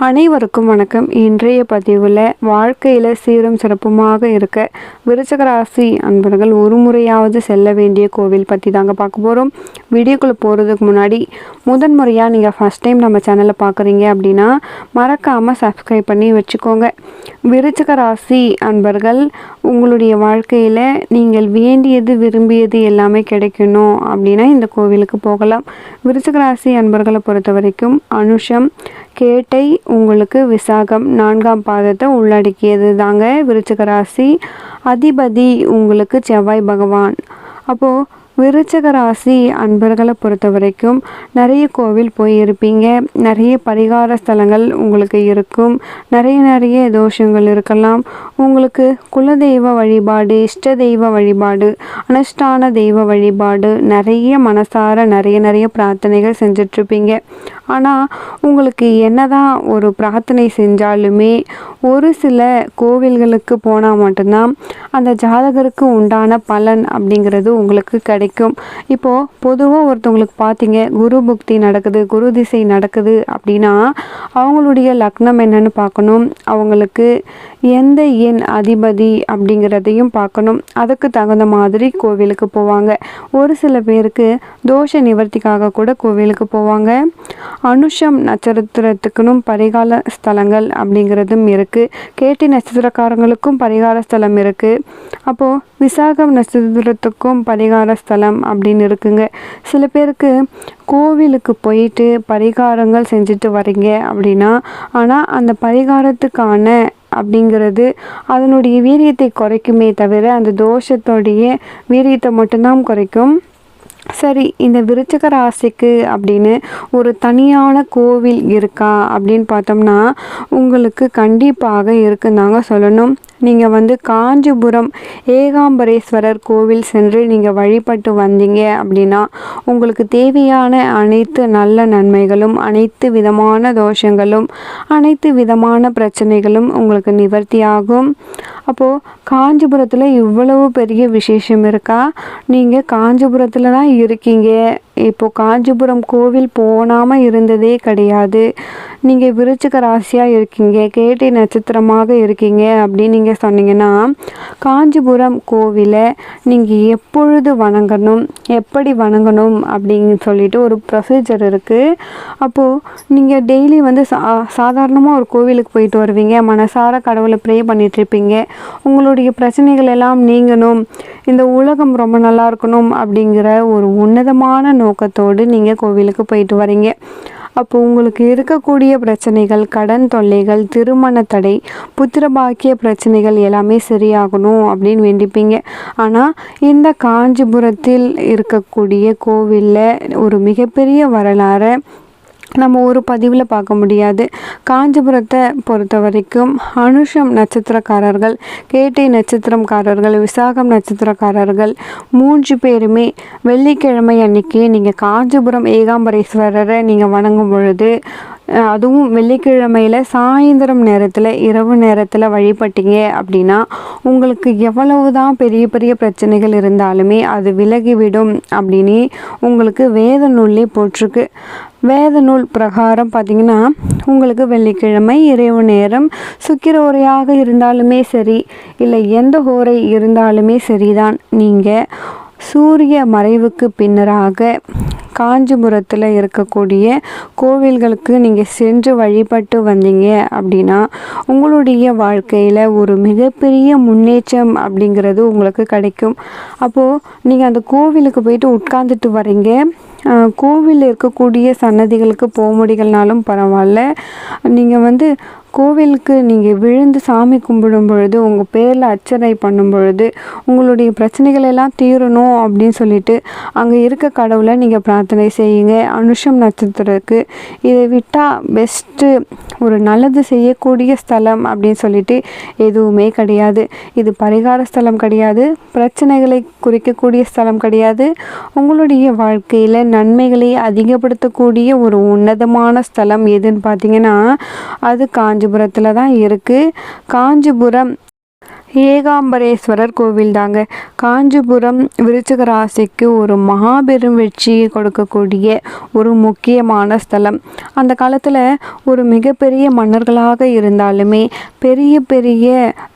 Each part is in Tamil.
அனைவருக்கும் வணக்கம். இன்றைய பதிவில் வாழ்க்கையில் சீரும் சிறப்புமாக இருக்க விருச்சிக ராசி அன்பர்கள் ஒரு முறையாவது செல்ல வேண்டிய கோவில் பற்றி தாங்க பார்க்க போகிறோம். வீடியோக்குள்ளே போகிறதுக்கு முன்னாடி முதன்முறையாக நீங்கள் ஃபஸ்ட் டைம் நம்ம சேனலை பார்க்குறீங்க அப்படின்னா மறக்காமல் சப்ஸ்கிரைப் பண்ணி வச்சுக்கோங்க. விருச்சிக ராசி அன்பர்கள், உங்களுடைய வாழ்க்கையில் நீங்கள் வேண்டியது விரும்பியது எல்லாமே கிடைக்கணும் அப்படின்னா இந்த கோவிலுக்கு போகலாம். விருச்சிக ராசி அன்பர்களை பொறுத்த வரைக்கும் அனுஷம் கேட்டை உங்களுக்கு விசாகம் 4ஆம் பாதத்தை உள்ளடக்கியது தாங்க விருச்சிக ராசி. அதிபதி உங்களுக்கு செவ்வாய் பகவான். அப்போது விருச்சிக ராசி அன்பர்களை பொறுத்த வரைக்கும் நிறைய கோவில் போயிருப்பீங்க, நிறைய பரிகார ஸ்தலங்கள் உங்களுக்கு இருக்கும், நிறைய தோஷங்கள் இருக்கலாம். உங்களுக்கு குலதெய்வ வழிபாடு, இஷ்ட தெய்வ வழிபாடு, அனுஷ்டான தெய்வ வழிபாடு, நிறைய மனசார நிறைய பிரார்த்தனைகள் செஞ்சிட்ருப்பீங்க. ஆனால் உங்களுக்கு என்னதான் ஒரு பிரார்த்தனை செஞ்சாலுமே ஒரு சில கோவில்களுக்கு போனால் மட்டும்தான் அந்த ஜாதகருக்கு உண்டான பலன் அப்படிங்கிறது உங்களுக்கு கிடைக்கும். இப்போது பொதுவாக ஒருத்தவங்களுக்கு பார்த்தீங்க, குரு புக்தி நடக்குது, குரு திசை நடக்குது அப்படின்னா அவங்களுடைய லக்னம் என்னன்னு பார்க்கணும், அவங்களுக்கு எந்த எண் அதிபதி அப்படிங்கிறதையும் பார்க்கணும். அதுக்கு தகுந்த மாதிரி கோவிலுக்கு போவாங்க. ஒரு சில பேருக்கு தோஷ நிவர்த்திக்காக கூட கோவிலுக்கு போவாங்க. அனுஷம் நட்சத்திரத்துக்குன்னு பரிகார ஸ்தலங்கள் அப்படிங்கிறதும் இருக்குது. கேட்டி நட்சத்திரக்காரங்களுக்கும் பரிகார ஸ்தலம் இருக்குது. அப்போது விசாகம் நட்சத்திரத்துக்கும் பரிகார ஸ்தலம் அப்படின்னு இருக்குங்க. சில பேருக்கு கோவிலுக்கு போயிட்டு பரிகாரங்கள் செஞ்சுட்டு வரீங்க அப்படின்னா, ஆனால் அந்த பரிகாரத்துக்கான அப்படிங்கிறது அதனுடைய வீரியத்தை குறைக்குமே தவிர அந்த தோஷத்தோடைய வீரியத்தை மட்டும்தான் குறைக்கும். சரி, இந்த விருச்சிக ராசிக்கு அப்படின்னு ஒரு தனியான கோவில் இருக்கா அப்படின்னு பார்த்தோம்னா உங்களுக்கு கண்டிப்பாக இருக்குந்தாங்க சொல்லணும். நீங்கள் காஞ்சிபுரம் ஏகாம்பரேஸ்வரர் கோவில் சென்று நீங்கள் வழிபட்டு வந்தீங்க அப்படின்னா உங்களுக்கு தேவையான அனைத்து நல்ல நன்மைகளும், அனைத்து விதமான தோஷங்களும், அனைத்து விதமான பிரச்சனைகளும் உங்களுக்கு நிவர்த்தியாகும். அப்போது காஞ்சிபுரத்தில் இவ்வளவு பெரிய விசேஷம் இருக்கா? நீங்கள் காஞ்சிபுரத்தில் தான் இருக்கீங்க, இப்போது காஞ்சிபுரம் கோவில் போனாமல் இருந்ததே கிடையாது. நீங்கள் விருச்சிக ராசியாக இருக்கீங்க, கேட்டை நட்சத்திரமாக இருக்கீங்க அப்படின்னு நீங்கள் சொன்னீங்கன்னா காஞ்சிபுரம் கோவிலை நீங்கள் எப்பொழுது வணங்கணும், எப்படி வணங்கணும் அப்படின்னு சொல்லிட்டு ஒரு ப்ரொசீஜர் இருக்குது. அப்போது நீங்கள் டெய்லி சாதாரணமாக ஒரு கோவிலுக்கு போயிட்டு வருவீங்க, மனசார கடவுளை ப்ரே பண்ணிகிட்ருப்பீங்க, உங்களுடைய பிரச்சனைகள் எல்லாம் நீங்கணும், இந்த உலகம் ரொம்ப நல்லா இருக்கணும் அப்படிங்கிற ஒரு உன்னதமான நோக்கத்தோடு நீங்கள் கோவிலுக்கு போயிட்டு வரீங்க. அப்போ உங்களுக்கு இருக்கக்கூடிய பிரச்சனைகள், கடன் தொல்லைகள், திருமண தடை, புத்திரபாக்கிய பிரச்சனைகள் எல்லாமே சரியாகணும் அப்படின்னு வேண்டிப்பீங்க. ஆனால் இந்த காஞ்சிபுரத்தில் இருக்கக்கூடிய கோவிலில் ஒரு மிகப்பெரிய வரலாறை நம்ம ஒரு பதிவில் பார்க்க முடியாது. காஞ்சிபுரத்தை பொறுத்த வரைக்கும் அனுஷம் நட்சத்திரக்காரர்கள், கேட்டை நட்சத்திரக்காரர்கள், விசாகம் நட்சத்திரக்காரர்கள் 3 பேருமே வெள்ளிக்கிழமை அன்னைக்கு நீங்கள் காஞ்சிபுரம் ஏகாம்பரேஸ்வரரை நீங்கள் வணங்கும் பொழுது, அதுவும் வெள்ளிக்கிழமையில் சாயந்தரம் நேரத்தில், இரவு நேரத்தில் வழிபட்டீங்க அப்படின்னா உங்களுக்கு எவ்வளவு தான் பெரிய பெரிய பிரச்சனைகள் இருந்தாலுமே அது விலகிவிடும் அப்படின்னு உங்களுக்கு வேத நூல்லே போட்டிருக்கு. வேத நூல் பிரகாரம் பார்த்திங்கன்னா உங்களுக்கு வெள்ளிக்கிழமை இரவு நேரம் சுக்கிர ஓரையாக இருந்தாலுமே சரி, இல்லை எந்த ஓரை இருந்தாலுமே சரிதான், நீங்கள் சூரிய மறைவுக்கு பின்னராக காஞ்சிபுரத்தில் இருக்கக்கூடிய கோவில்களுக்கு நீங்கள் சென்று வழிபட்டு வந்தீங்க அப்படின்னா உங்களுடைய வாழ்க்கையில் ஒரு மிகப்பெரிய முன்னேற்றம் அப்படிங்கிறது உங்களுக்கு கிடைக்கும். அப்போது நீங்கள் அந்த கோவிலுக்கு போயிட்டு உட்கார்ந்துட்டு வரீங்க, கோவிலில் இருக்கக்கூடிய சன்னதிகளுக்கு போக முடியலனாலும் பரவாயில்ல, நீங்கள் கோவிலுக்கு நீங்கள் விழுந்து சாமி கும்பிடும் பொழுது, உங்கள் பேரில் அர்ச்சனை பண்ணும் பொழுது உங்களுடைய பிரச்சனைகள் எல்லாம் தீரணும் அப்படின்னு சொல்லிட்டு அங்கே இருக்க கடவுளை நீங்கள் பிரார்த்தனை செய்யுங்க. அனுஷம் நட்சத்திரத்துக்கு இதை விட்டால் பெஸ்ட்டு ஒரு நல்லது செய்யக்கூடிய ஸ்தலம் அப்படின்னு சொல்லிட்டு எதுவுமே கிடையாது. இது பரிகார ஸ்தலம் கிடையாது, பிரச்சனைகளை குறிக்கக்கூடிய ஸ்தலம் கிடையாது, உங்களுடைய வாழ்க்கையில் நன்மைகளை அதிகப்படுத்தக்கூடிய ஒரு உன்னதமான ஸ்தலம் எதுன்னு பார்த்தீங்கன்னா அது காஞ்சிபுரத்தில் தான் இருக்குது. காஞ்சிபுரம் ஏகாம்பரேஸ்வரர் கோவில் தாங்க. காஞ்சிபுரம் விருச்சிக ராசிக்கு ஒரு மாபெரும் வெற்றியை கொடுக்கக்கூடிய ஒரு முக்கியமான ஸ்தலம். அந்த காலத்தில் ஒரு மிகப்பெரிய மன்னர்களாக இருந்தாலுமே, பெரிய பெரிய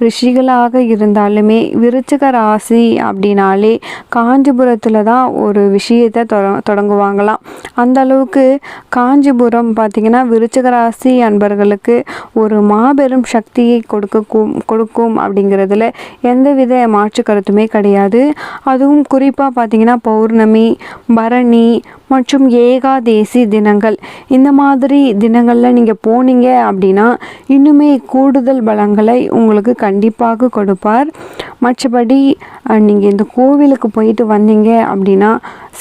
ரிஷிகளாக இருந்தாலுமே, விருச்சிக ராசி அப்படின்னாலே காஞ்சிபுரத்தில் தான் ஒரு விஷயத்தை தொடங்குவாங்களாம். அந்த அளவுக்கு காஞ்சிபுரம் பார்த்திங்கன்னா விருச்சிக ராசி அன்பர்களுக்கு ஒரு மாபெரும் சக்தியை கொடுக்கும் அப்படிங்கிறதுல எந்தவித மாற்று கருத்துமே கிடையாது. அதுவும் குறிப்பாக பார்த்திங்கன்னா பௌர்ணமி, பரணி மற்றும் ஏகாதேசி தினங்கள், இந்த மாதிரி தினங்களில் நீங்கள் போனீங்க அப்படின்னா இன்னுமே கூடுதல் பலங்களை உங்களுக்கு கண்டிப்பாக கொடுப்பார். மற்றபடி நீங்கள் இந்த கோவிலுக்கு போயிட்டு வந்தீங்க அப்படின்னா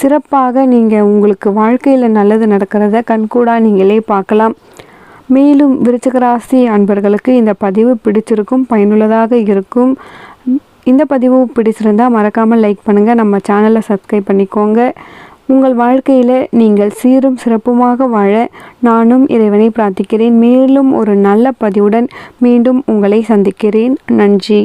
சிறப்பாக நீங்கள் உங்களுக்கு வாழ்க்கையில் நல்லது நடக்கிறத கண்கூடாக நீங்களே பார்க்கலாம். மேலும் விருச்சிக ராசி அன்பர்களுக்கு இந்த பதிவு பிடிச்சிருக்கும், பயனுள்ளதாக இருக்கும். இந்த பதிவு பிடிச்சிருந்தால் மறக்காமல் லைக் பண்ணுங்கள், நம்ம சேனலை சப்ஸ்கிரைப் பண்ணிக்கோங்க. உங்கள் வாழ்க்கையில் நீங்கள் சீரும் சிறப்புமாக வாழ நானும் இறைவனை பிரார்த்திக்கிறேன். மேலும் ஒரு நல்ல பதிவுடன் மீண்டும் உங்களை சந்திக்கிறேன். நன்றி.